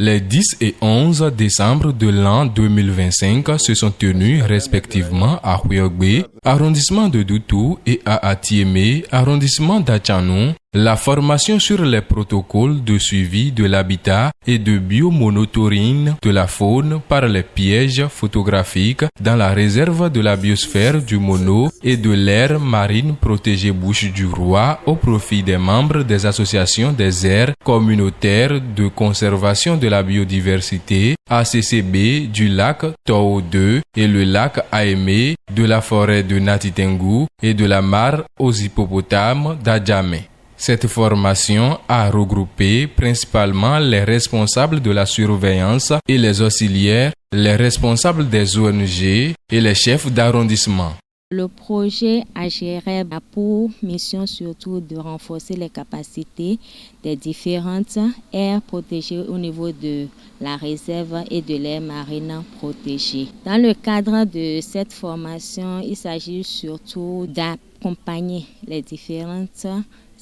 Les 10 et 11 décembre de l'an 2025 se sont tenus respectivement à Houéogbe, arrondissement de Doutou, et à Atiémé, arrondissement d'Atchanou, la formation sur les protocoles de suivi de l'habitat et de biomonitoring de la faune par les pièges photographiques dans la réserve de la biosphère du Mono et de l'aire marine protégée Bouches du Roi au profit des membres des associations des aires communautaires de conservation de la biodiversité ACCB du lac Tao 2 et le lac Aémé, de la forêt de Natitengu et de la mare aux hippopotames d'Adjamé. Cette formation a regroupé principalement les responsables de la surveillance et les auxiliaires, les responsables des ONG et les chefs d'arrondissement. Le projet AGREB a pour mission surtout de renforcer les capacités des différentes aires protégées au niveau de la réserve et de l'aire marine protégée. Dans le cadre de cette formation, il s'agit surtout d'accompagner les différentes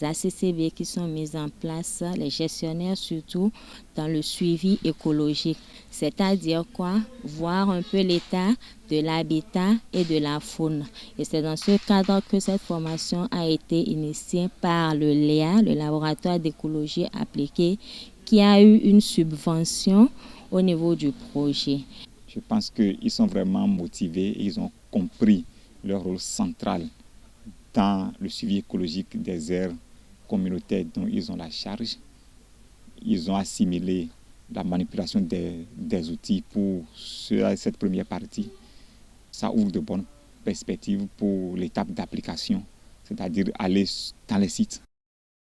ACCB qui sont mises en place, les gestionnaires surtout, dans le suivi écologique. C'est-à-dire quoi? Voir un peu l'état de l'habitat et de la faune. Et c'est dans ce cadre que cette formation a été initiée par le LEA, le laboratoire d'écologie appliquée, qui a eu une subvention au niveau du projet. Je pense qu'ils sont vraiment motivés, ils ont compris leur rôle central dans le suivi écologique des aires communautaires dont ils ont la charge. Ils ont assimilé la manipulation des outils pour cette première partie. Ça ouvre de bonnes perspectives pour l'étape d'application, c'est-à-dire aller dans les sites.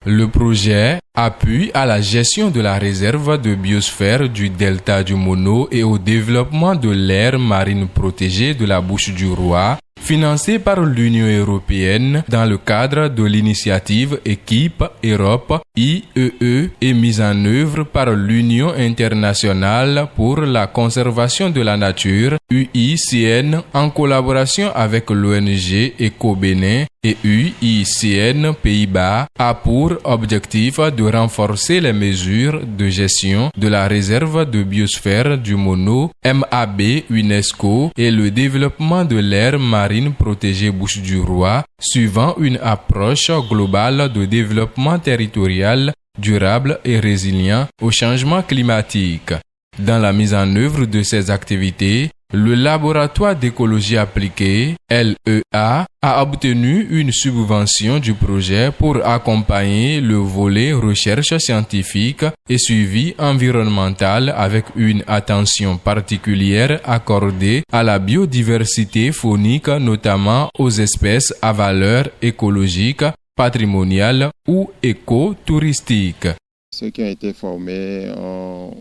Le projet appuie à la gestion de la réserve de biosphère du delta du Mono et au développement de l'aire marine protégée de la Bouche du Roi, financé par l'Union européenne dans le cadre de l'initiative Équipe Europe IEE et mise en œuvre par l'Union internationale pour la conservation de la nature UICN en collaboration avec l'ONG Eco-Bénin et UICN Pays-Bas a pour objectif de renforcer les mesures de gestion de la réserve de biosphère du Mono MAB UNESCO et le développement de l'aire marine protégée Bouches du Roi suivant une approche globale de développement territorial durable et résilient au changement climatique. Dans la mise en œuvre de ces activités, le laboratoire d'écologie appliquée, LEA, a obtenu une subvention du projet pour accompagner le volet recherche scientifique et suivi environnemental avec une attention particulière accordée à la biodiversité faunique, notamment aux espèces à valeur écologique, patrimoniale ou écotouristique. Ceux qui ont été formés ont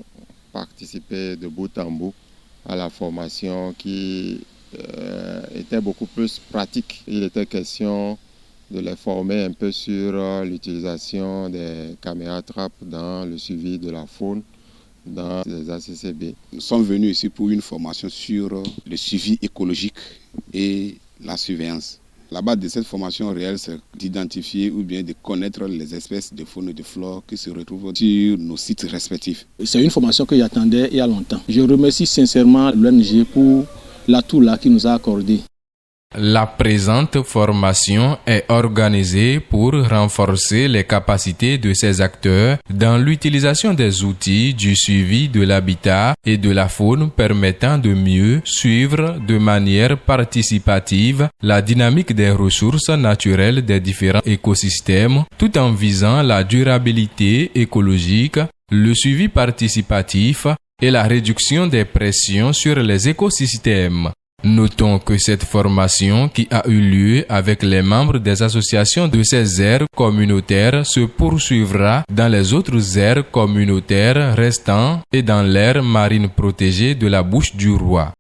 participé de bout en bout à la formation qui était beaucoup plus pratique. Il était question de les former un peu sur l'utilisation des caméras trappes dans le suivi de la faune dans les ACCB. Nous sommes venus ici pour une formation sur le suivi écologique et la surveillance. La base de cette formation réelle, c'est d'identifier ou bien de connaître les espèces de faune et de flore qui se retrouvent sur nos sites respectifs. C'est une formation que j'attendais il y a longtemps. Je remercie sincèrement l'ONG pour l'atout là qu'il nous a accordé. La présente formation est organisée pour renforcer les capacités de ces acteurs dans l'utilisation des outils du suivi de l'habitat et de la faune permettant de mieux suivre de manière participative la dynamique des ressources naturelles des différents écosystèmes tout en visant la durabilité écologique, le suivi participatif et la réduction des pressions sur les écosystèmes. Notons que cette formation qui a eu lieu avec les membres des associations de ces aires communautaires se poursuivra dans les autres aires communautaires restantes et dans l'aire marine protégée de la Bouche du Roi.